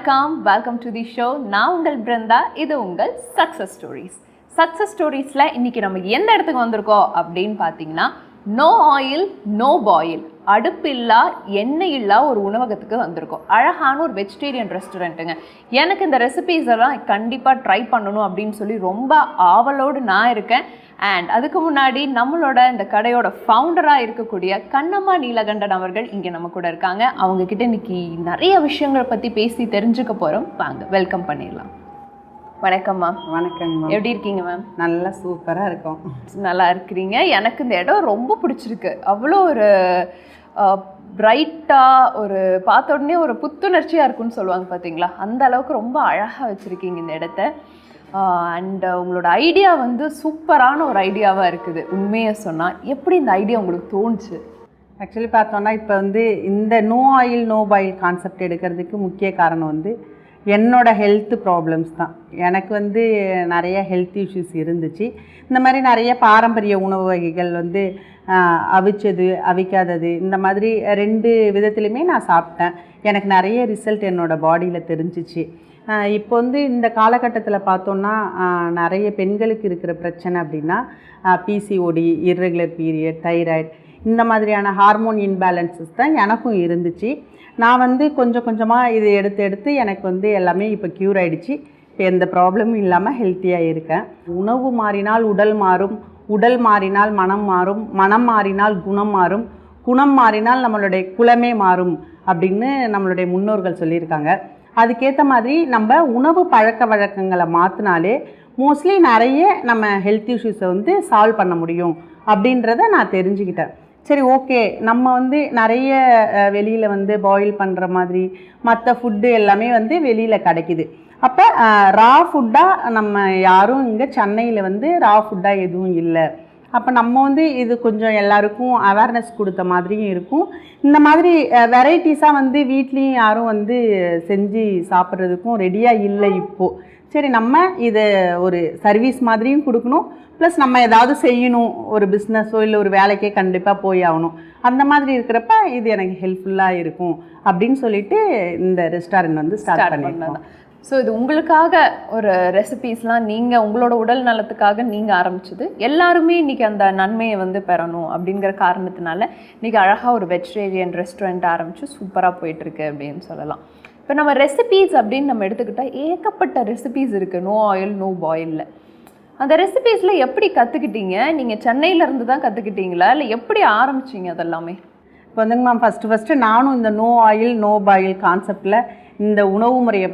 Welcome to the show. நான் உங்கள் பிருந்தா, இது உங்கள் சக்ஸஸ் ஸ்டோரிஸ். சக்ஸஸ் ஸ்டோரிஸில் இன்றைக்கி நம்ம எந்த இடத்துக்கு வந்திருக்கோம் அப்படின்னு பார்த்தீங்கன்னா, நோ ஆயில் நோ பாயில், அடுப்பில்லா எண்ணெய் இல்லா ஒரு உணவகத்துக்கு வந்திருக்கோம். அழகான ஒரு வெஜிடேரியன் ரெஸ்டாரண்ட்டுங்க. எனக்கு இந்த ரெசிபீஸ் எல்லாம் கண்டிப்பாக ட்ரை பண்ணணும் அப்படின்னு சொல்லி ரொம்ப ஆவலோடு நான் இருக்கேன். அண்ட் அதுக்கு முன்னாடி நம்மளோட இந்த கடையோட ஃபவுண்டராக இருக்கக்கூடிய கண்ணம்மா நீலகண்டன் அவர்கள் இங்கே நம்ம கூட இருக்காங்க. அவங்கக்கிட்ட இன்னைக்கு நிறைய விஷயங்கள் பற்றி பேசி தெரிஞ்சுக்க போகிறோம். வாங்க வெல்கம் பண்ணிடலாம். வணக்கம்மா. வணக்கங்க. எப்படி இருக்கீங்க மேம்? நல்லா சூப்பராக இருக்கும். நல்லா இருக்கிறீங்க. எனக்கு இந்த இடம் ரொம்ப பிடிச்சிருக்கு. அவ்வளோ ஒரு பிரைட்டாக, ஒரு பார்த்த உடனே ஒரு புத்துணர்ச்சியாக இருக்குன்னு சொல்லுவாங்க பார்த்தீங்களா, அந்த அளவுக்கு ரொம்ப அழகாக வச்சுருக்கீங்க இந்த இடத்த. அண்ட் உங்களோட ஐடியா வந்து சூப்பரான ஒரு ஐடியாவாக இருக்குது. உண்மையை சொன்னால் எப்படி இந்த ஐடியா உங்களுக்கு தோணுச்சு? ஆக்சுவலி பார்த்தோன்னா, இப்போ வந்து இந்த no oil no boil concept எடுக்கிறதுக்கு முக்கிய காரணம் வந்து என்னோட ஹெல்த் ப்ராப்ளம்ஸ் தான். எனக்கு வந்து நிறைய ஹெல்த் இஷ்யூஸ் இருந்துச்சு. இந்த மாதிரி நிறைய பாரம்பரிய உணவு வகைகள் வந்து அவிச்சது அவிக்காதது இந்த மாதிரி 2 விதத்துலையுமே நான் சாப்பிட்டேன். எனக்கு நிறைய ரிசல்ட் என்னோடய பாடியில் தெரிஞ்சிச்சு. இப்போ வந்து இந்த காலகட்டத்தில் பார்த்தோன்னா, நிறைய பெண்களுக்கு இருக்கிற பிரச்சனை அப்படின்னா பிசிஓடி, இர்ரெகுலர் பீரியட், தைராய்டு, இந்த மாதிரியான ஹார்மோன் இன்பேலன்சஸ் தான் எனக்கும் இருந்துச்சு. நான் வந்து கொஞ்சம் கொஞ்சமாக இது எடுத்து எனக்கு வந்து எல்லாமே இப்போ க்யூர் ஆகிடுச்சு. இப்போ எந்த ப்ராப்ளமும் இல்லாமல் ஹெல்த்தியாக இருக்கேன். உணவு மாறினால் உடல் மாறும், உடல் மாறினால் மனம் மாறும், மனம் மாறினால் குணம் மாறும், குணம் மாறினால் நம்மளுடைய குலமே மாறும் அப்படின்னு நம்மளுடைய முன்னோர்கள் சொல்லியிருக்காங்க. அதுக்கேற்ற மாதிரி நம்ம உணவு பழக்க வழக்கங்களை மாற்றினாலே மோஸ்ட்லி நிறைய நம்ம ஹெல்த் இஷ்யூஸை வந்து சால்வ் பண்ண முடியும் அப்படின்றத நான் தெரிஞ்சுக்கிட்டேன். சரி, ஓகே, நம்ம வந்து நிறைய வெளியில் வந்து பாயில் பண்ணுற மாதிரி மற்ற ஃபுட்டு எல்லாமே வந்து வெளியில் கிடைக்கிது. அப்போ ரா ஃபுட்டாக நம்ம யாரும் இங்கே சென்னையில் வந்து ரா ஃபுட்டாக எதுவும் இல்லை. அப்போ நம்ம வந்து இது கொஞ்சம் எல்லாருக்கும் அவேர்னஸ் கொடுத்த மாதிரியும் இருக்கும். இந்த மாதிரி வெரைட்டிஸாக வந்து வீட்லேயும் யாரும் வந்து செஞ்சு சாப்பிட்றதுக்கும் ரெடியாக இல்லை இப்போது. சரி, நம்ம இதை ஒரு சர்வீஸ் மாதிரியும் கொடுக்கணும், ப்ளஸ் நம்ம ஏதாவது செய்யணும், ஒரு பிஸ்னஸோ இல்லை ஒரு வேலைக்கே கண்டிப்பாக போய் ஆகணும். அந்த மாதிரி இருக்கிறப்ப இது எனக்கு ஹெல்ப்ஃபுல்லாக இருக்கும் அப்படின்னு சொல்லிட்டு இந்த ரெஸ்டாரண்ட் வந்து ஸ்டார்ட் பண்ணியிருந்தோம். ஸோ இது உங்களுக்காக ஒரு ரெசிபீஸ்லாம் நீங்கள் உங்களோட உடல் நலத்துக்காக நீங்கள் ஆரம்பிச்சது. எல்லாருமே இன்றைக்கி அந்த நன்மையை வந்து பெறணும் அப்படிங்கிற காரணத்தினால இன்றைக்கி அழகாக ஒரு வெஜிடேரியன் ரெஸ்டாரண்ட் ஆரம்பித்து சூப்பராக போயிட்டுருக்கு அப்படின்னு சொல்லலாம். இப்போ நம்ம ரெசிபீஸ் அப்படின்னு நம்ம எடுத்துக்கிட்டால் ஏகப்பட்ட ரெசிபீஸ் இருக்குது நோ ஆயில் நோ பாயிலில். அந்த ரெசிபீஸில் எப்படி கற்றுக்கிட்டீங்க? நீங்கள் சென்னையிலேருந்து தான் கற்றுக்கிட்டீங்களா இல்லை எப்படி ஆரம்பிச்சிங்க அதெல்லாமே? இப்போ வந்துங்க மேம், ஃபஸ்ட்டு நானும் இந்த நோ ஆயில் நோ பாயில் கான்செப்டில் இந்த உணவு முறையை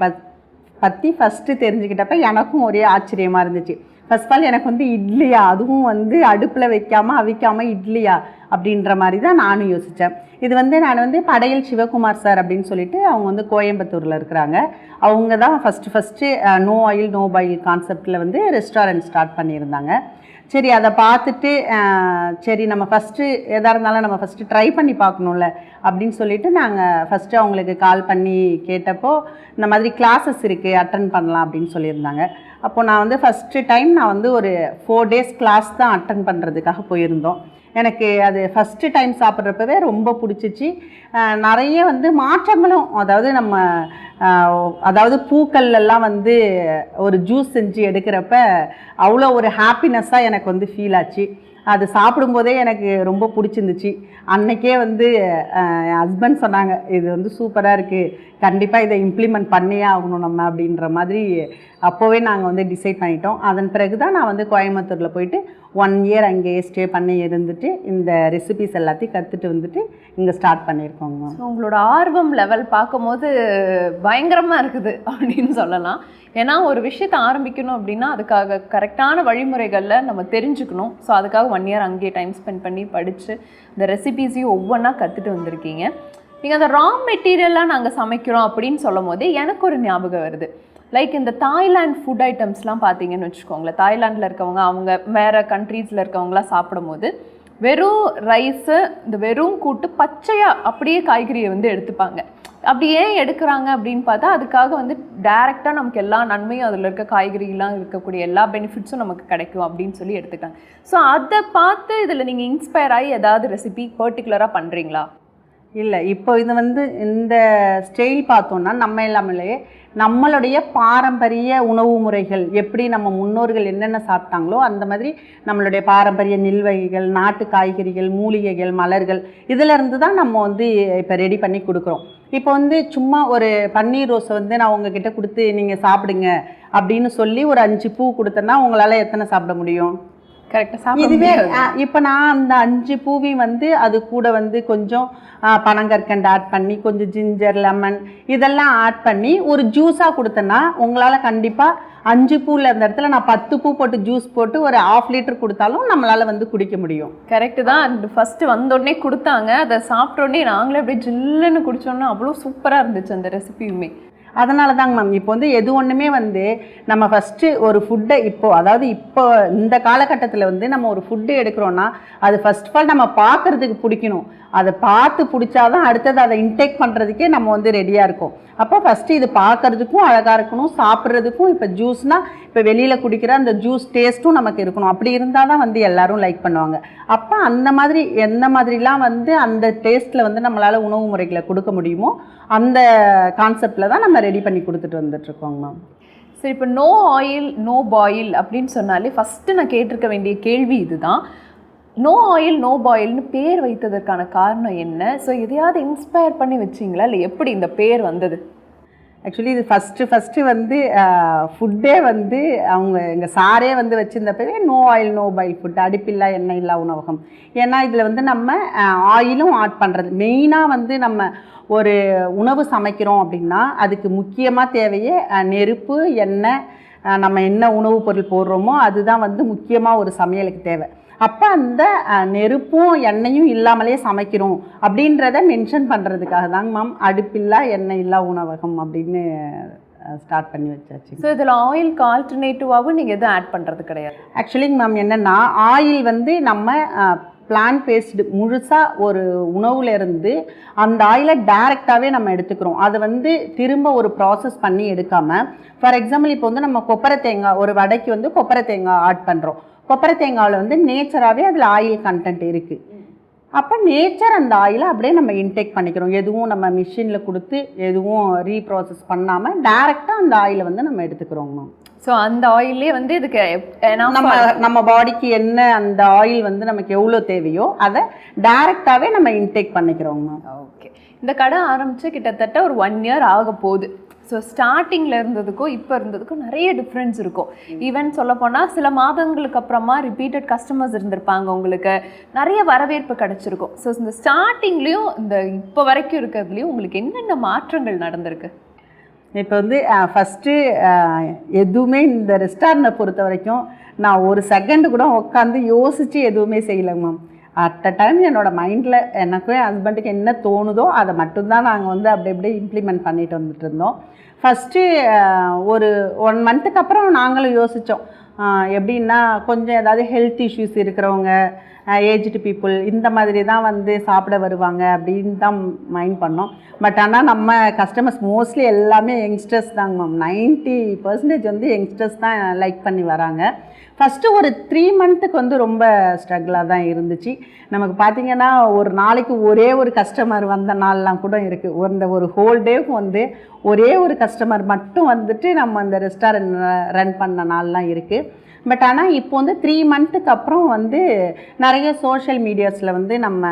பற்றி ஃபஸ்ட்டு தெரிஞ்சுக்கிட்டப்ப எனக்கும் ஒரே ஆச்சரியமாக இருந்துச்சு. ஃபர்ஸ்ட் ஆஃப் ஆல் எனக்கு வந்து இட்லியா, அதுவும் வந்து அடுப்பில் வைக்காமல் அவிக்காமல் இட்லியா அப்படின்ற மாதிரி தான் நானும் யோசித்தேன். இது வந்து நான் வந்து படையல் சிவகுமார் சார் அப்படின்னு சொல்லிட்டு அவங்க வந்து கோயம்புத்தூரில் இருக்கிறாங்க. அவங்க தான் first no oil no boil கான்செப்டில் வந்து ரெஸ்டாரண்ட் ஸ்டார்ட் பண்ணியிருந்தாங்க. சரி, அதை பார்த்துட்டு சரி நம்ம ஃபஸ்ட்டு எதாக இருந்தாலும் நம்ம ஃபஸ்ட்டு ட்ரை பண்ணி பார்க்கணும்ல அப்படின்னு சொல்லிட்டு நாங்கள் ஃபஸ்ட்டு அவங்களுக்கு கால் பண்ணி கேட்டப்போ இந்த மாதிரி கிளாஸஸ் இருக்குது, அட்டன் பண்ணலாம் அப்படின்னு சொல்லியிருந்தாங்க. அப்போது நான் வந்து ஃபஸ்ட்டு டைம் நான் வந்து ஒரு 4 days கிளாஸ் தான் அட்டன் பண்ணுறதுக்காக போயிருந்தோம். எனக்கு அது ஃபஸ்ட்டு டைம் சாப்பிட்றப்பவே ரொம்ப பிடிச்சிச்சு. நிறைய வந்து மாற்றங்களும், அதாவது நம்ம அதாவது பூக்கள்லாம் வந்து ஒரு ஜூஸ் செஞ்சு எடுக்கிறப்ப அவ்வளோ ஒரு ஹாப்பினஸ்ஸாக எனக்கு வந்து ஃபீல் ஆச்சு. அது சாப்பிடும்போதே எனக்கு ரொம்ப பிடிச்சிருந்துச்சு. அன்றைக்கே வந்து என் ஹஸ்பண்ட் சொன்னாங்க, இது வந்து சூப்பராக இருக்குது, கண்டிப்பாக இதை இம்ப்ளிமெண்ட் பண்ணியே ஆகணும் நம்ம அப்படின்ற மாதிரி. அப்போவே நாங்கள் வந்து டிசைட் பண்ணிட்டோம். அதன் பிறகு தான் நான் வந்து கோயம்புத்தூரில் போயிட்டு 1 year அங்கேயே ஸ்டே பண்ணி இருந்துட்டு இந்த ரெசிபிஸ் எல்லாத்தையும் கற்றுட்டு வந்துட்டு இங்கே ஸ்டார்ட் பண்ணியிருக்கோங்க. உங்களோட ஆர்வம் லெவல் பார்க்கும்போது பயங்கரமாக இருக்குது அப்படின்னு சொல்லலாம். ஏன்னா ஒரு விஷயத்தை ஆரம்பிக்கணும் அப்படின்னா அதுக்காக கரெக்டான வழிமுறைகளில் நம்ம தெரிஞ்சுக்கணும். ஸோ அதுக்காக 1 year அங்கேயே டைம் ஸ்பெண்ட் பண்ணி படித்து இந்த ரெசிபீஸையும் ஒவ்வொன்றா கற்றுட்டு வந்திருக்கீங்க. நீங்கள் அந்த ரா மெட்டீரியலாக நாங்கள் சமைக்கிறோம் அப்படின்னு சொல்லும் போதே எனக்கு ஒரு ஞாபகம் வருது. லைக் இந்த தாய்லாண்ட் ஃபுட் ஐட்டம்ஸ்லாம் பார்த்தீங்கன்னு வச்சுக்கோங்களேன், தாய்லாண்டில் இருக்கவங்க அவங்க வேறு கண்ட்ரீஸில் இருக்கவங்களாம் சாப்பிடும் போது வெறும் ரைஸு, இந்த வெறும் கூட்டு பச்சையாக அப்படியே காய்கறியை வந்து எடுத்துப்பாங்க. அப்படி ஏன் எடுக்கிறாங்க அப்படின்னு பார்த்தா அதுக்காக வந்து டைரெக்டாக நமக்கு எல்லா நன்மையும் அதில் இருக்க காய்கறிலாம் இருக்கக்கூடிய எல்லா பெனிஃபிட்ஸும் நமக்கு கிடைக்கும் அப்படின்னு சொல்லி எடுத்துக்காங்க. ஸோ அதை பார்த்து இதில் நீங்கள் இன்ஸ்பயர் ஆகி ஏதாவது ரெசிபி பர்டிகுலராக பண்ணுறீங்களா? இல்லை, இப்போ இது வந்து இந்த ஸ்டைல் பார்த்தோன்னா நம்ம எல்லாமே நம்மளுடைய பாரம்பரிய உணவு முறைகள் எப்படி நம்ம முன்னோர்கள் என்னென்ன சாப்பிட்டாங்களோ அந்த மாதிரி நம்மளுடைய பாரம்பரிய நெல் வகைகள், நாட்டு காய்கறிகள், மூலிகைகள், மலர்கள் இதிலேருந்து தான் நம்ம வந்து இப்போ ரெடி பண்ணி கொடுக்குறோம். இப்போ வந்து சும்மா ஒரு பன்னீர் ரோஸை வந்து நான் உங்ககிட்ட கொடுத்து நீங்கள் சாப்பிடுங்க அப்படின்னு சொல்லி ஒரு 5 பூ கொடுத்தேன்னா உங்களால் எத்தனை சாப்பிட முடியும்? கரெக்டாக. இதுவே இப்போ நான் அந்த 5 பூவையும் வந்து அது கூட வந்து கொஞ்சம் பனங்கற்கண்டு ஆட் பண்ணி கொஞ்சம் ஜிஞ்சர், லெமன் இதெல்லாம் ஆட் பண்ணி ஒரு ஜூஸாக கொடுத்தேன்னா உங்களால் கண்டிப்பாக 5 பூவில் இருந்த இடத்துல நான் 10 பூ போட்டு ஜூஸ் போட்டு ஒரு 1/2 லிட்டர் கொடுத்தாலும் நம்மளால் வந்து குடிக்க முடியும். கரெக்டு தான். அது ஃபஸ்ட்டு வந்தோடனே கொடுத்தாங்க, அதை சாப்பிட்டோடனே நாங்களே அப்படியே ஜில்லுன்னு குடித்தோன்னா அவ்வளோ சூப்பராக இருந்துச்சு அந்த ரெசிபியுமே. அதனால தாங்க மேம் இப்போ வந்து எது ஒன்றுமே வந்து நம்ம ஃபஸ்ட்டு ஒரு ஃபுட்டை அதாவது இப்போ இந்த காலகட்டத்தில் வந்து நம்ம ஒரு ஃபுட்டு எடுக்கிறோன்னா அது ஃபஸ்ட் ஆஃப் ஆல் நம்ம பார்க்குறதுக்கு பிடிக்கணும். அதை பார்த்து பிடிச்சாதான் அடுத்தது அதை இன்டேக் பண்ணுறதுக்கே நம்ம வந்து ரெடியாக இருக்கோம். அப்போ ஃபஸ்ட்டு இது பார்க்குறதுக்கும் அழகாக இருக்கணும், சாப்பிட்றதுக்கும் இப்போ ஜூஸ்னால் இப்போ வெளியில் குடிக்கிற அந்த ஜூஸ் டேஸ்ட்டும் நமக்கு இருக்கணும். அப்படி இருந்தால் தான் வந்து எல்லோரும் லைக் பண்ணுவாங்க. அப்போ அந்த மாதிரி எந்த மாதிரிலாம் வந்து அந்த டேஸ்ட்டில் வந்து நம்மளால் உணவு முறைகளை கொடுக்க முடியுமோ அந்த கான்செப்டில் தான் நம்ம ரெடி பண்ணி கொடுத்துட்டு வந்துட்டுருக்கோங்க மேம். சரி, இப்போ நோ ஆயில் நோ பாயில் அப்படின்னு சொன்னாலே ஃபஸ்ட்டு நான் கேட்டிருக்க வேண்டிய கேள்வி இதுதான். நோ ஆயில் நோ பாயில்னு பேர் வைத்ததற்கான காரணம் என்ன? ஸோ எதையாவது இன்ஸ்பயர் பண்ணி வச்சிங்களா, இல்லை எப்படி இந்த பேர் வந்தது? ஆக்சுவலி இது ஃபஸ்ட்டு வந்து ஃபுட்டே வந்து அவங்க எங்கள் சாரே வந்து வச்சுருந்த பேர் no oil no boil food, அடுப்பில்லா எண்ணெய் இல்லா உணவகம். ஏன்னா இதில் வந்து நம்ம ஆயிலும் ஆட் பண்ணுறது மெயினாக வந்து நம்ம ஒரு உணவு சமைக்கிறோம் அப்படின்னா அதுக்கு முக்கியமாக தேவையே நெருப்பு, எண்ணெய், நம்ம என்ன உணவுப் பொருள் போடுறோமோ அதுதான் வந்து முக்கியமாக ஒரு சமையலுக்கு தேவை. அப்போ அந்த நெருப்பும் எண்ணெயும் இல்லாமலே சமைக்கிறோம் அப்படின்றத மென்ஷன் பண்ணுறதுக்காக தாங்க மேம் அடுப்பில்லா எண்ணெய் இல்லா உணவகம் அப்படின்னு ஸ்டார்ட் பண்ணி வச்சாச்சு. ஸோ இதில் ஆயிலுக்கு ஆல்டர்னேட்டிவாகவும் நீங்கள் எதுவும் ஆட் பண்ணுறது கிடையாது? ஆக்சுவலிங்க மேம் என்னென்னா ஆயில் வந்து நம்ம பிளான்ட் பேஸ்டு முழுசாக ஒரு உணவுலேருந்து அந்த ஆயிலை டைரெக்டாகவே நம்ம எடுத்துக்கிறோம். அதை வந்து திரும்ப ஒரு ப்ராசஸ் பண்ணி எடுக்காமல், ஃபார் எக்ஸாம்பிள் இப்போ வந்து நம்ம கொப்பரை தேங்காய் ஒரு வடைக்கு வந்து கொப்பரை தேங்காய் ஆட் பண்ணுறோம். கொப்பரை தேங்காயில் வந்து நேச்சராகவே அதில் ஆயில் கண்டென்ட் இருக்குது. அப்போ நேச்சர் அந்த ஆயிலை அப்படியே நம்ம இன்டேக் பண்ணிக்கிறோம். எதுவும் நம்ம மிஷினில் கொடுத்து எதுவும் ரீப்ராசஸ் பண்ணாமல் டைரெக்டாக அந்த ஆயிலை வந்து நம்ம எடுத்துக்கிறோம் மேம். ஸோ அந்த ஆயிலே வந்து இதுக்கு நம்ம பாடிக்கு என்ன அந்த ஆயில் வந்து நமக்கு எவ்வளோ தேவையோ அதை டைரெக்டாகவே நம்ம இன்டேக் பண்ணிக்கிறோங்க மேம். ஓகே, இந்த கடை ஆரம்பித்து கிட்டத்தட்ட ஒரு 1 இயர் ஆக போகுது. ஸோ ஸ்டார்டிங்கில் இருந்ததுக்கும் இப்போ இருந்ததுக்கும் நிறைய டிஃப்ரென்ஸ் இருக்கும். ஈவன் சொல்லப்போனால் சில மாதங்களுக்கு அப்புறமா ரிப்பீட்டட் கஸ்டமர்ஸ் இருந்திருப்பாங்க, உங்களுக்கு நிறைய வரவேற்பு கிடச்சிருக்கும். ஸோ இந்த ஸ்டார்டிங்லேயும் இந்த இப்போ வரைக்கும் இருக்கிறதுலையும் உங்களுக்கு என்னென்ன மாற்றங்கள் நடந்திருக்கு? இப்போ வந்து ஃபஸ்ட்டு எதுவுமே இந்த ரெஸ்டாரண்ட்டை பொறுத்த வரைக்கும் நான் ஒரு செகண்டு கூட உட்காந்து யோசித்து எதுவுமே செய்யலைங்க மேம். அட் அ டைம் என்னோடய மைண்டில் எனக்கும் என் ஹஸ்பண்டுக்கு என்ன தோணுதோ அதை மட்டும்தான் நாங்கள் வந்து அப்படி இம்ப்ளிமெண்ட் பண்ணிட்டு வந்துட்டு இருந்தோம். ஃபஸ்ட்டு ஒரு 1 மந்த்துக்கு அப்புறம் நாங்களும் யோசித்தோம், எப்படின்னா கொஞ்சம் ஏதாவது ஹெல்த் இஷ்யூஸ் இருக்கிறவங்க, ஏஜ்டு பீப்புள் இந்த மாதிரி தான் வந்து சாப்பிட வருவாங்க அப்படின்னு தான் மைண்ட் பண்ணோம். பட் ஆனால் நம்ம கஸ்டமர்ஸ் மோஸ்ட்லி எல்லாமே யங்ஸ்டர்ஸ் தாங்க மேம். 90% வந்து யங்ஸ்டர்ஸ் தான் லைக் பண்ணி வராங்க. ஃபஸ்ட்டு ஒரு 3 மந்த்துக்கு வந்து ரொம்ப ஸ்ட்ரகிளாக தான் இருந்துச்சு. நமக்கு பார்த்திங்கன்னா ஒரு நாளைக்கு ஒரே ஒரு கஸ்டமர் வந்த நாள்லாம் கூட இருக்குது. ஒரு ஹோல் டேவுக்கு வந்து ஒரே ஒரு கஸ்டமர் மட்டும் வந்துட்டு நம்ம அந்த ரெஸ்டாரண்ட் ரன் பண்ண நாள்லாம் இருக்குது. பட் ஆனால் இப்போ வந்து 3 மந்த்துக்கு அப்புறம் வந்து நிறைய சோஷியல் மீடியாஸில் வந்து நம்ம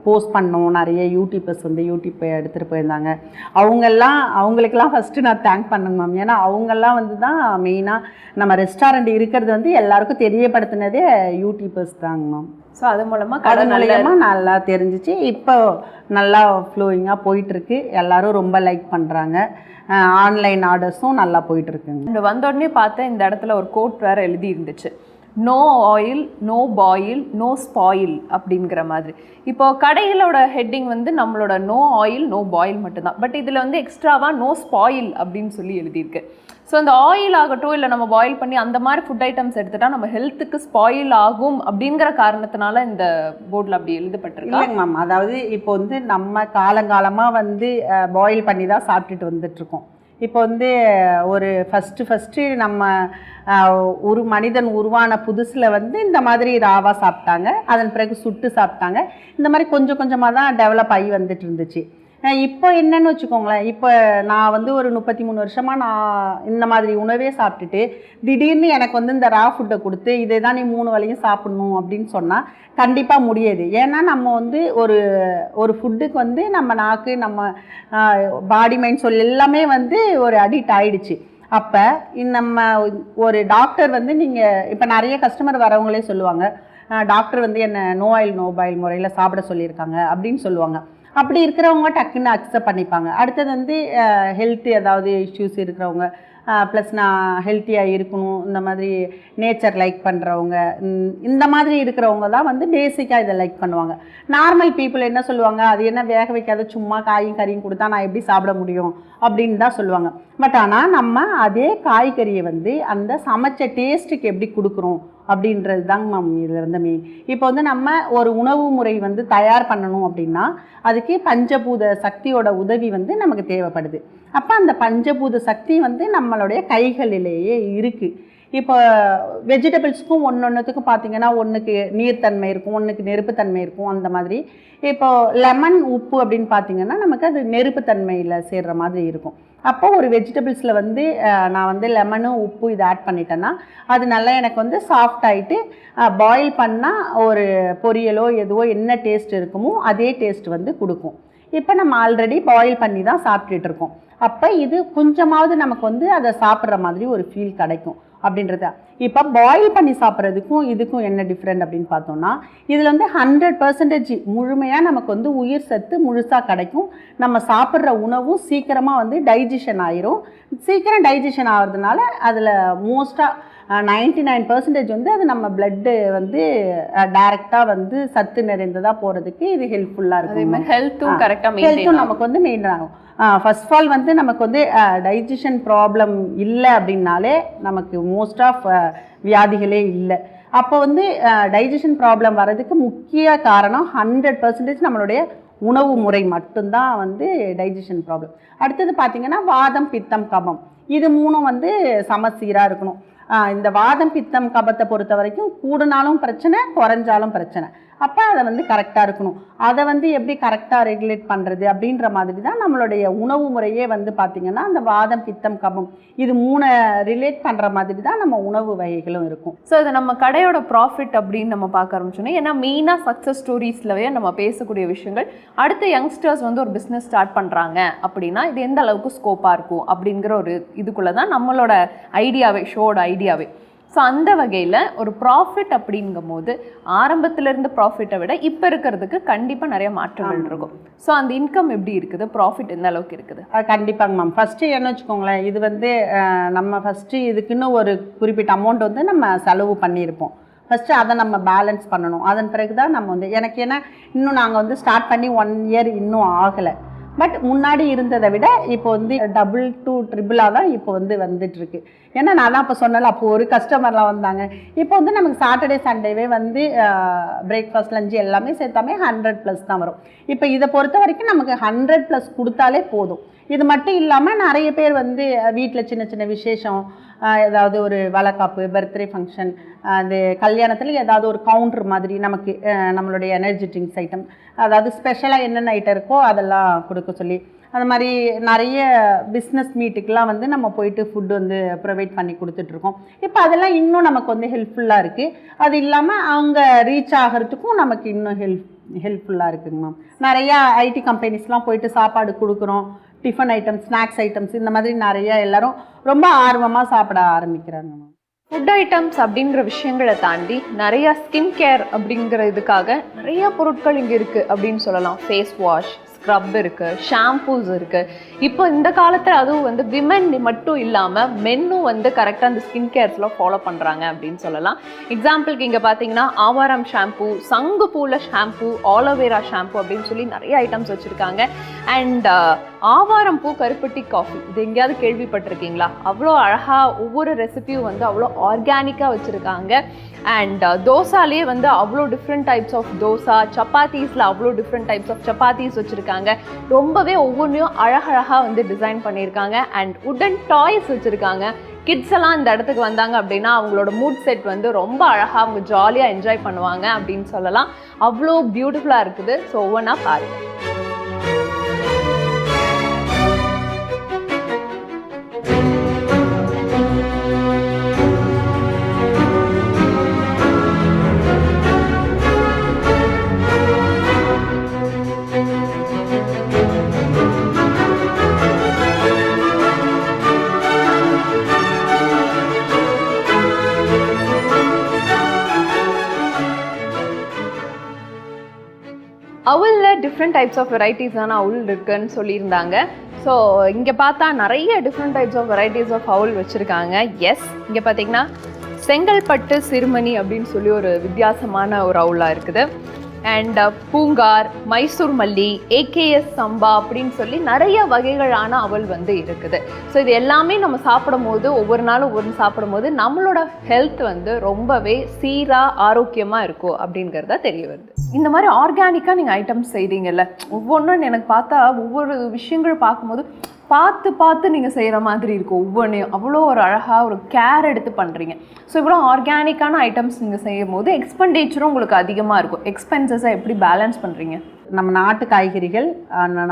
போஸ்ட் பண்ணோம். நிறைய யூடியூபர்ஸ் வந்து யூடியூப் எடுத்துகிட்டு போயிருந்தாங்க. அவங்களுக்கெல்லாம் ஃபஸ்ட்டு நான் தேங்க் பண்ணுங்க மேம். ஏன்னா அவங்கெல்லாம் வந்து தான் மெயினாக நம்ம ரெஸ்டாரண்ட் இருக்கிறது வந்து எல்லாருக்கும் தெரியப்படுத்தினதே யூடியூபர்ஸ் தாங்க மேம். ஸோ அது மூலமாக நல்லா தெரிஞ்சிச்சு. இப்போ நல்லா ஃப்ளோயிங்காக போயிட்டுருக்கு. எல்லோரும் ரொம்ப லைக் பண்ணுறாங்க. ஆன்லைன் ஆர்டர்ஸும் நல்லா போயிட்டுருக்குங்க. இந்த வந்த உடனே பார்த்தேன், இந்த இடத்துல ஒரு கோட் வேறு எழுதி இருந்துச்சு, no oil no boil no spoil அப்படிங்கிற மாதிரி. இப்போ கடைகளோட ஹெட்டிங் வந்து நம்மளோட நோ ஆயில் நோ பாயில் மட்டும்தான். பட் இதில் வந்து எக்ஸ்ட்ராவாக நோ ஸ்பாயில் அப்படின்னு சொல்லி எழுதியிருக்கு. ஸோ அந்த ஆயில் ஆகட்டும் இல்லை நம்ம பாயில் பண்ணி அந்த மாதிரி ஃபுட் ஐட்டம்ஸ் எடுத்துகிட்டா நம்ம ஹெல்த்துக்கு ஸ்பாயில் ஆகும் அப்படிங்கிற காரணத்தினால இந்த போர்டில் அப்படி எழுதப்பட்டிருக்கு. இல்லைங்க மேம், அதாவது இப்போ வந்து நம்ம காலங்காலமாக வந்து பாயில் பண்ணி தான் சாப்பிட்டுட்டு வந்துட்டுருக்கோம். இப்போ வந்து ஒரு ஃபஸ்ட்டு நம்ம ஒரு மனிதன் உருவான புதுசில் வந்து இந்த மாதிரி ராவாக சாப்பிட்டாங்க, அதன் பிறகு சுட்டு சாப்பிட்டாங்க. இந்த மாதிரி கொஞ்சம் கொஞ்சமாக தான் டெவலப் ஆகி வந்துட்டு இருந்துச்சு. இப்போ என்னன்னு வச்சுக்கோங்களேன், இப்போ நான் வந்து ஒரு 33 வருஷமாக நான் இந்த மாதிரி உணவே சாப்பிட்டுட்டு திடீர்னு எனக்கு வந்து இந்த ரா ஃபுட்டை கொடுத்து இதை தான் நீ 3 வேளையும் சாப்பிடணும் அப்படின்னு சொன்னால் கண்டிப்பாக முடியாது. ஏன்னா நம்ம வந்து ஒரு ஃபுட்டுக்கு வந்து நம்ம நாக்கு, நம்ம பாடி, மைண்ட், சொல் எல்லாமே வந்து ஒரு அடிக்ட் ஆயிடுச்சு. அப்போ நம்ம ஒரு டாக்டர் வந்து நீங்கள் இப்போ நிறைய கஸ்டமர் வரவங்களே சொல்லுவாங்க, டாக்டர் வந்து என்னை நோ ஆயில் நோ பாயில் முறையில் சாப்பிட சொல்லியிருக்காங்க அப்படின்னு சொல்லுவாங்க. அப்படி இருக்கிறவங்க டக்குன்னு அக்செப்ட் பண்ணிப்பாங்க. அடுத்தது வந்து ஹெல்த் ஏதாவது இஷ்யூஸ் இருக்கிறவங்க, ப்ளஸ் நான் ஹெல்த்தியாக இருக்கணும், இந்த மாதிரி நேச்சர் லைக் பண்ணுறவங்க, இந்த மாதிரி இருக்கிறவங்க தான் வந்து பேசிக்காக இதை லைக் பண்ணுவாங்க. நார்மல் பீப்புள் என்ன சொல்லுவாங்க, அது என்ன வேக வைக்காத சும்மா காயும் கறியும் கொடுத்தா நான் எப்படி சாப்பிட முடியும் அப்படின்னு தான் சொல்லுவாங்க. பட் ஆனால் நம்ம அதே காய்கறியை வந்து அந்த சமைச்ச டேஸ்ட்டுக்கு எப்படி கொடுக்குறோம் அப்படின்றது தாங்க மேம் இதில் வந்து மெயின். இப்போ வந்து நம்ம ஒரு உணவு முறை வந்து தயார் பண்ணணும் அப்படின்னா அதுக்கு பஞ்சபூத சக்தியோட உதவி வந்து நமக்கு தேவைப்படுது. அப்போ அந்த பஞ்சபூத சக்தி வந்து நம்மளுடைய கைகளிலேயே இருக்குது. இப்போ வெஜிடபிள்ஸுக்கும் ஒன்றுத்துக்கும் பார்த்தீங்கன்னா ஒன்றுக்கு நீர்த்தன்மை இருக்கும், ஒன்றுக்கு நெருப்புத்தன்மை இருக்கும். அந்த மாதிரி இப்போ லெமன் உப்பு அப்படின்னு பார்த்தீங்கன்னா நமக்கு அது நெருப்புத்தன்மையில் சேர்கிற மாதிரி இருக்கும். அப்போ ஒரு வெஜிடபிள்ஸில் வந்து நான் வந்து லெமனும் உப்பு இதை ஆட் பண்ணிட்டேன்னா அது நல்லா எனக்கு வந்து சாஃப்ட் ஆகிட்டு பாயில் பண்ணால் ஒரு பொரியலோ எதுவோ என்ன டேஸ்ட் இருக்குமோ அதே டேஸ்ட் வந்து கொடுக்கும். இப்போ நம்ம ஆல்ரெடி பாயில் பண்ணி தான் சாப்பிட்டுட்டு இருக்கோம். அப்போ இது கொஞ்சமாவது நமக்கு வந்து அதை சாப்பிட்ற மாதிரி ஒரு ஃபீல் கிடைக்கும் அப்படின்றத. இப்போ பாயில் பண்ணி சாப்பிட்றதுக்கும் இதுக்கும் என்ன டிஃப்ரெண்ட் அப்படின்னு பார்த்தோம்னா இதில் வந்து 100% முழுமையாக நமக்கு வந்து உயிர் சத்து முழுசாக கிடைக்கும். நம்ம சாப்பிட்ற உணவும் சீக்கிரமாக வந்து டைஜஷன் ஆயிரும். சீக்கிரம் டைஜஷன் ஆகிறதுனால அதில் மோஸ்ட்டாக 99% வந்து அது நம்ம பிளட்டு வந்து டைரெக்டாக வந்து சத்து நிறைந்ததாக போகிறதுக்கு இது ஹெல்ப்ஃபுல்லாக இருக்கும். ஹெல்த்தும் நமக்கு வந்து மெயின் ஆகும். ஃபர்ஸ்ட் ஆஃப் ஆல் வந்து நமக்கு வந்து டைஜஷன் ப்ராப்ளம் இல்லை அப்படின்னாலே நமக்கு மோஸ்ட் ஆஃப் வியாதிகளே இல்லை. அப்போ வந்து டைஜஷன் ப்ராப்ளம் வர்றதுக்கு முக்கிய காரணம் 100% நம்மளுடைய உணவு முறை மட்டும்தான் வந்து டைஜஷன் ப்ராப்ளம். அடுத்தது பார்த்திங்கன்னா வாதம், பித்தம், கபம், இது மூணும் வந்து சமசீராக இருக்கணும். இந்த வாதம், பித்தம், கபத்தை பொறுத்த வரைக்கும் கூடுனாலும் பிரச்சனை, குறைஞ்சாலும் பிரச்சனை. அப்போ அதை வந்து கரெக்டாக இருக்கணும். அதை வந்து எப்படி கரெக்டாக ரெகுலேட் பண்ணுறது அப்படின்ற மாதிரி தான் நம்மளுடைய உணவு முறையே வந்து பார்த்திங்கன்னா அந்த வாதம், பித்தம், கபம் இது 3 ரிலேட் பண்ணுற மாதிரி தான் நம்ம உணவு வகைகளும் இருக்கும். ஸோ இது நம்ம கடையோட ப்ராஃபிட் அப்படின்னு நம்ம பார்க்க ஆரம்பிச்சோன்னா, ஏன்னா மெயினாக சக்ஸஸ் ஸ்டோரிஸ்லவே நம்ம பேசக்கூடிய விஷயங்கள் அடுத்த யங்ஸ்டர்ஸ் வந்து ஒரு பிஸ்னஸ் ஸ்டார்ட் பண்ணுறாங்க அப்படின்னா இது எந்த அளவுக்கு ஸ்கோப்பாக இருக்கும் அப்படிங்கிற ஒரு இதுக்குள்ளே தான் நம்மளோட ஐடியாவே, ஷோட ஐடியாவே. ஸோ அந்த வகையில் ஒரு ப்ராஃபிட் அப்படிங்கும் போது ஆரம்பத்திலேருந்து ப்ராஃபிட்டை விட இப்போ இருக்கிறதுக்கு கண்டிப்பாக நிறைய மாற்றங்கள் இருக்கும். ஸோ அந்த இன்கம் எப்படி இருக்குது, ப்ராஃபிட் எந்த அளவுக்கு இருக்குது? கண்டிப்பாங்க மேம். ஃபஸ்ட்டு என்ன வச்சுக்கோங்களேன், இது வந்து நம்ம ஃபஸ்ட்டு இதுக்குன்னு ஒரு குறிப்பிட்ட அமௌண்ட் வந்து நம்ம செலவு பண்ணியிருப்போம். ஃபஸ்ட்டு அதை நம்ம பேலன்ஸ் பண்ணணும். அதன் பிறகு தான் நம்ம வந்து எனக்கு ஏன்னா இன்னும் நாங்கள் வந்து ஸ்டார்ட் பண்ணி 1 இயர் இன்னும் ஆகலை. பட் முன்னாடி இருந்ததை விட இப்போ வந்து டபுள் டு ட்ரிபிளாக தான் இப்போ வந்து வந்துட்டுருக்கு. ஏன்னா நான் தான் இப்போ சொன்னல, அப்போது ஒரு கஸ்டமர்லாம் வந்தாங்க. இப்போ வந்து நமக்கு சாட்டர்டே சண்டேவே வந்து பிரேக்ஃபாஸ்ட், லஞ்சு எல்லாமே சேர்த்தாமே 100+ தான் வரும். இப்போ இதை பொறுத்த வரைக்கும் நமக்கு 100+ கொடுத்தாலே போதும். இது மட்டும் இல்லாமல் நிறைய பேர் வந்து வீட்டில் சின்ன சின்ன விசேஷம், ஏதாவது ஒரு வளைகாப்பு, பர்த்டே ஃபங்க்ஷன், அது கல்யாணத்தில் ஏதாவது ஒரு கவுண்டர் மாதிரி நமக்கு நம்மளுடைய எனர்ஜி ட்ரிங்க்ஸ் ஐட்டம், அதாவது ஸ்பெஷலாக என்னென்ன ஐட்டம் இருக்கோ அதெல்லாம் கொடுக்க சொல்லி, அது மாதிரி நிறைய பிஸ்னஸ் மீட்டுக்கெலாம் வந்து நம்ம போயிட்டு ஃபுட்டு வந்து ப்ரொவைட் பண்ணி கொடுத்துட்ருக்கோம். இப்போ அதெல்லாம் இன்னும் நமக்கு வந்து ஹெல்ப்ஃபுல்லாக இருக்குது. அது இல்லாமல் அவங்க ரீச் ஆகிறதுக்கும் நமக்கு இன்னும் ஹெல்ப்ஃபுல்லாக இருக்குங்க மேம். நிறையா ஐடி கம்பெனிஸ்லாம் போயிட்டு சாப்பாடு கொடுக்குறோம். டிஃபன் ஐட்டம்ஸ், ஸ்நாக்ஸ் ஐட்டம்ஸ், இந்த மாதிரி நிறைய எல்லாரும் ரொம்ப ஆர்வமாக சாப்பிட ஆரம்பிக்கிறாங்க மேம். ஃபுட் ஐட்டம்ஸ் அப்படிங்கிற விஷயங்களை தாண்டி நிறைய ஸ்கின் கேர் அப்படிங்கிற இதுக்காக நிறைய பொருட்கள் இங்கே இருக்குது அப்படின்னு சொல்லலாம். ஃபேஸ் வாஷ், ஸ்க்ரப் இருக்குது, ஷாம்பூஸ் இருக்குது. இப்போ இந்த காலத்தில் அதுவும் வந்து விமன் மட்டும் இல்லாமல் மென்னும் வந்து கரெக்டாக அந்த ஸ்கின் கேர்ஸ்லாம் ஃபாலோ பண்ணுறாங்க அப்படின்னு சொல்லலாம். எக்ஸாம்பிளுக்கு இங்கே பார்த்தீங்கன்னா ஆவாரம் ஷாம்பூ, சங்கு பூல ஷாம்பூ, ஆலோவேரா ஷாம்பூ அப்படின்னு சொல்லி நிறைய ஐட்டம்ஸ் வச்சுருக்காங்க. அண்ட் ஆவாரம் பூ கருப்பட்டி காஃபி, இது எங்கேயாவது கேள்விப்பட்டிருக்கீங்களா? அவ்வளோ அழகாக ஒவ்வொரு ரெசிபியும் வந்து அவ்வளோ ஆர்கானிக்காக வச்சுருக்காங்க. அண்ட் தோசாலே வந்து அவ்வளோ டிஃப்ரெண்ட் டைப்ஸ் ஆஃப் தோசா, சப்பாத்தீஸில் அவ்வளோ டிஃப்ரெண்ட் டைப்ஸ் ஆஃப் சப்பாத்தீஸ் வச்சுருக்காங்க. ரொம்பவே ஒவ்வொன்றையும் அழகழகாக வந்து டிசைன் பண்ணியிருக்காங்க. அண்ட் உடன் டாய்ஸ் வச்சுருக்காங்க. கிட்ஸ் எல்லாம் இந்த இடத்துக்கு வந்தாங்க அப்படின்னா அவங்களோட மூட் செட் வந்து ரொம்ப அழகாக அவங்க ஜாலியாக என்ஜாய் பண்ணுவாங்க அப்படின்னு சொல்லலாம். அவ்வளோ பியூட்டிஃபுல்லாக இருக்குது. ஸோ ஒவ்வொன்றா பாருங்கள். அவலில் டிஃப்ரெண்ட் டைப்ஸ் ஆஃப் வெரைட்டிஸான அவல் இருக்குன்னு சொல்லியிருந்தாங்க. ஸோ இங்கே பார்த்தா நிறைய different types of varieties of அவல் வச்சுருக்காங்க. எஸ், இங்கே பார்த்தீங்கன்னா செங்கல்பட்டு சிறுமணி அப்படின்னு சொல்லி ஒரு வித்தியாசமான ஒரு அவலாக இருக்குது. அண்ட் பூங்கார், மைசூர் மல்லி, ஏகேஎஸ் சம்பா அப்படின்னு சொல்லி நிறைய வகைகளான அவல் வந்து இருக்குது. ஸோ இது எல்லாமே நம்ம சாப்பிடும் போது ஒவ்வொரு நாளும் ஒவ்வொரு சாப்பிடும் போது நம்மளோட ஹெல்த் வந்து ரொம்பவே சீராக ஆரோக்கியமாக இருக்கும் அப்படிங்கிறத தெரிய வருது. இந்த மாதிரி ஆர்கானிக்காக நீங்கள் ஐட்டம்ஸ் செய்கிறீங்கல்ல, ஒவ்வொன்றும் எனக்கு பார்த்தா ஒவ்வொரு விஷயங்கள் பார்க்கும்போது பார்த்து நீங்கள் செய்கிற மாதிரி இருக்கும். ஒவ்வொன்றையும் அவ்வளோ ஒரு அழகாக ஒரு கேர் எடுத்து பண்ணுறீங்க. ஸோ இவ்வளோ ஆர்கானிக்கான ஐட்டம்ஸ் நீங்கள் செய்யும் போது எக்ஸ்பெண்டிச்சரும் உங்களுக்கு அதிகமாக இருக்கும். எக்ஸ்பென்சஸை எப்படி பேலன்ஸ் பண்ணுறீங்க? நம்ம நாட்டு காய்கறிகள்,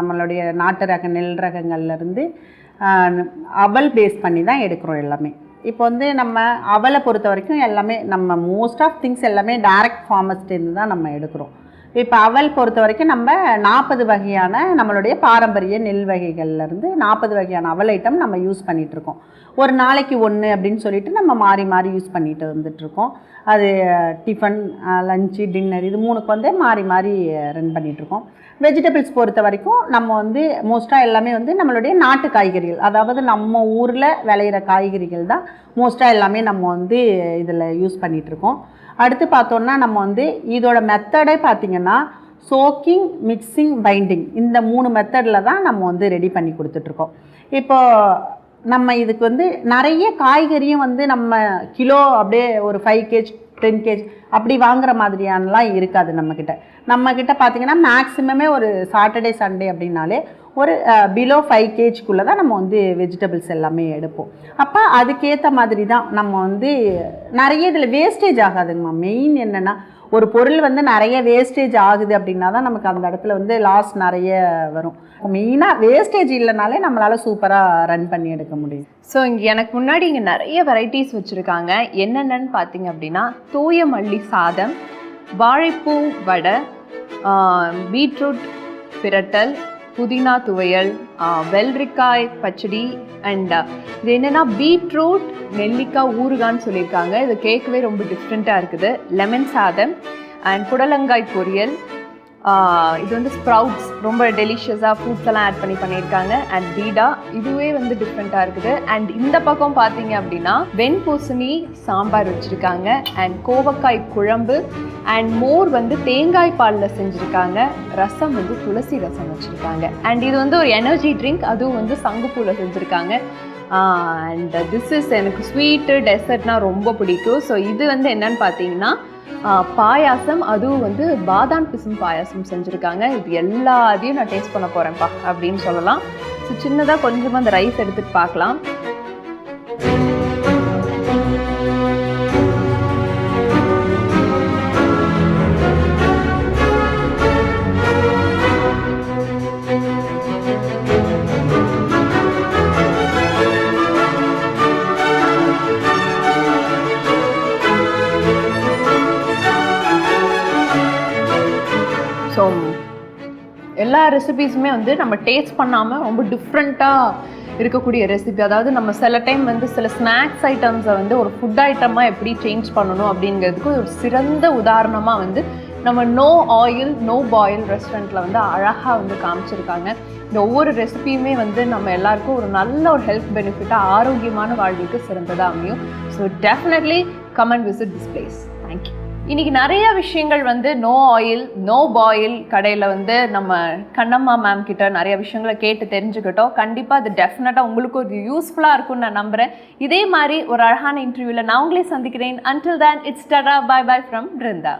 நம்மளுடைய நாட்டு ரக நெல் ரகங்கள்லேருந்து அவல் பேஸ் பண்ணி தான் எடுக்கிறோம் எல்லாமே. இப்போ வந்து நம்ம அவலை பொறுத்த வரைக்கும் எல்லாமே நம்ம மோஸ்ட் ஆஃப் திங்ஸ் எல்லாமே டைரக்ட் ஃபார்மர்ஸ்டேருந்து தான் நம்ம எடுக்கிறோம். இப்போ அவல் பொறுத்த வரைக்கும் நம்ம 40 வகையான நம்மளுடைய பாரம்பரிய நெல் வகைகள்லேருந்து 40 வகையான அவல் ஐட்டம் நம்ம யூஸ் பண்ணிகிட்ருக்கோம். ஒரு நாளைக்கு ஒன்று அப்படின்னு சொல்லிட்டு நம்ம மாறி மாறி யூஸ் பண்ணிட்டு வந்துட்டுருக்கோம். அது டிஃபன், லஞ்சு, டின்னர் இது 3க்கு வந்து மாறி மாறி ரன் பண்ணிகிட்ருக்கோம். வெஜிடபிள்ஸ் பொறுத்த வரைக்கும் நம்ம வந்து மோஸ்ட்டாக எல்லாமே வந்து நம்மளுடைய நாட்டு காய்கறிகள், அதாவது நம்ம ஊரில் விளையிற காய்கறிகள் தான் மோஸ்ட்டாக எல்லாமே நம்ம வந்து இதில் யூஸ் பண்ணிகிட்ருக்கோம். அடுத்து பார்த்தோன்னா நம்ம வந்து இதோட மெத்தடே பார்த்திங்கன்னா சோக்கிங், மிக்சிங், பைண்டிங் இந்த 3 மெத்தடில் தான் நம்ம வந்து ரெடி பண்ணி கொடுத்துட்ருக்கோம். இப்போது நம்ம இதுக்கு வந்து நிறைய காய்கறியும் வந்து நம்ம கிலோ அப்படியே ஒரு 5 kg 10 kg அப்படி வாங்குற மாதிரியானலாம் இருக்காது நம்மக்கிட்ட பார்த்திங்கன்னா மேக்ஸிமமே ஒரு சாட்டர்டே சண்டே அப்படின்னாலே ஒரு பிலோ 5 kgக்குள்ளே தான் நம்ம வந்து வெஜிடபிள்ஸ் எல்லாமே எடுப்போம். அப்போ அதுக்கேற்ற மாதிரி தான் நம்ம வந்து நிறைய இதில் வேஸ்டேஜ் ஆகாதுங்கம்மா. மெயின் என்னென்னா ஒரு பொருள் வந்து நிறைய வேஸ்டேஜ் ஆகுது அப்படின்னா தான் நமக்கு அந்த இடத்துல வந்து லாஸ் நிறைய வரும். மெயினாக வேஸ்டேஜ் இல்லைனாலே நம்மளால் சூப்பராக ரன் பண்ணி எடுக்க முடியும். ஸோ இங்கே எனக்கு முன்னாடி இங்கே நிறைய வெரைட்டிஸ் வச்சுருக்காங்க. என்னென்னு பார்த்தீங்க அப்படின்னா தூய மல்லி சாதம், வாழைப்பூ வடை, பீட்ரூட் பிரட்டல், புதினா துவையல், வெள்ளரிக்காய் பச்சடி, அண்ட் இது என்னென்னா பீட்ரூட் நெல்லிக்காய் ஊறுகான்னு சொல்லியிருக்காங்க. இது கேட்கவே ரொம்ப டிஃப்ரெண்ட்டாக இருக்குது. லெமன் சாதம் அண்ட் புடலங்காய் பொரியல். இது வந்து ஸ்ப்ரவுட்ஸ் ரொம்ப டெலிஷியஸாக ஃப்ரூட்ஸ் எல்லாம் ஆட் பண்ணியிருக்காங்க. அண்ட் பீடா, இதுவே வந்து டிஃப்ரெண்ட்டாக இருக்குது. அண்ட் இந்த பக்கம் பார்த்தீங்க அப்படின்னா வெண்பூசணி சாம்பார் வச்சுருக்காங்க. அண்ட் கோவக்காய் குழம்பு அண்ட் மோர் வந்து தேங்காய் பாலில் செஞ்சுருக்காங்க. ரசம் வந்து துளசி ரசம் வச்சுருக்காங்க. அண்ட் இது வந்து ஒரு எனர்ஜி ட்ரிங்க், அதுவும் வந்து சங்குப்பூவில் செஞ்சுருக்காங்க. அண்ட் திஸ் இஸ் எனக்கு ஸ்வீட்டு டெசர்ட்னால் ரொம்ப பிடிக்கும். ஸோ இது வந்து என்னன்னு பார்த்தீங்கன்னா பாயாசம், அதுவும் வந்து பாதாம் பிசும் பாயாசம் செஞ்சுருக்காங்க. இது எல்லாத்தையும் நான் டேஸ்ட் பண்ண போகிறேன்ப்பா அப்படின்னு சொல்லலாம். ஸோ சின்னதாக கொஞ்சமாக அந்த ரைஸ் எடுத்துகிட்டு பார்க்கலாம். ஸோ எல்லா ரெசிபீஸுமே வந்து நம்ம டேஸ்ட் பண்ணாமல் ரொம்ப டிஃப்ரெண்ட்டாக இருக்கக்கூடிய ரெசிபி. அதாவது நம்ம சில டைம் வந்து சில ஸ்நாக்ஸ் ஐட்டம்ஸை வந்து ஒரு ஃபுட் ஐட்டமாக எப்படி சேஞ்ச் பண்ணணும் அப்படிங்கிறதுக்கு ஒரு சிறந்த உதாரணமாக வந்து நம்ம நோ ஆயில் நோ பாயில் ரெஸ்டாரண்ட்டில் வந்து அழகாக வந்து காமிச்சிருக்காங்க. இந்த ஒவ்வொரு ரெசிபியுமே வந்து நம்ம எல்லாருக்கும் ஒரு நல்ல ஒரு ஹெல்த் பெனிஃபிட்டாக ஆரோக்கியமான வாழ்வுக்கு சிறந்ததாக அமையும். So definitely come and visit this place. Thank you. இன்னைக்கு நிறைய விஷயங்கள் வந்து நோ ஆயில் நோ பாயில் கடையில் வந்து நம்ம கண்ணம்மா மேம் கிட்ட நிறைய விஷயங்களை கேட்டு தெரிஞ்சுக்கிட்டோம். கண்டிப்பாக அது டெஃபினட்டாக உங்களுக்கு ஒரு யூஸ்ஃபுல்லாக இருக்கும்னு நான் நம்புகிறேன். இதே மாதிரி ஒரு அழகான இன்டர்வியூவில் நான் உங்களே சந்திக்கிறேன். Until then, it's Tara, bye bye from Brinda.